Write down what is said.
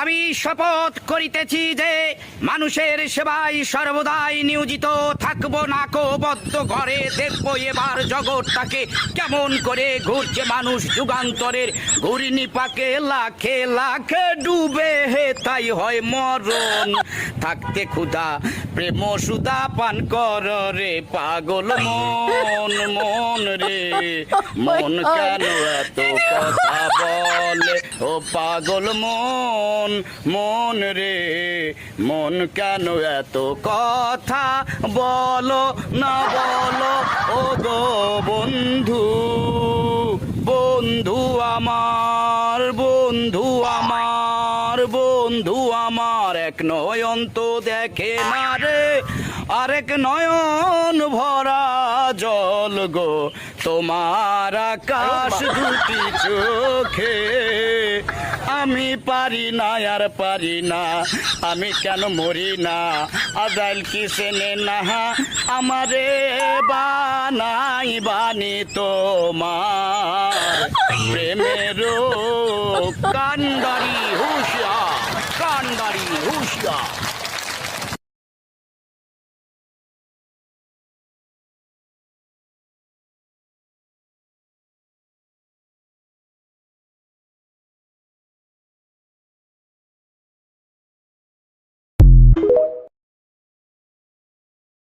আমি শপথ করিতেছি যে মানুষের সেবায় সর্বদাই নিয়োজিত থাকব। নাকো বদ্ধ ঘরে দেখব এবার জগৎটাকে কেমন করে ঘুরছে মানুষ যুগান্তরের ঘূর্ণিপাকে লাখে লাখে ডুবে হে তাই হয় মরণ। থাকতে ক্ষুধা প্রেম সুধা পান কর রে পাগল মন। মন রে মন কেন এত কথা বলে ও পাগল মন। মন রে মন কেন এত কথা বলো না বলো ও গো বন্ধু। বন্ধু আমার বন্ধু আমার বন্ধু আমার এক নয়ন তো দেখে না রে আরেক নয়ন ভরা জল গো তোমার আকাশ দুটি চোখে। আমি পারি না আর পারি না আমি কেন মরি না আজাইল কি সেনে না আমারে বানাই বানি তোমার প্রেমেরও কান্ডারি হুঁশিয়ার কান্ডারি হুঁশিয়ার।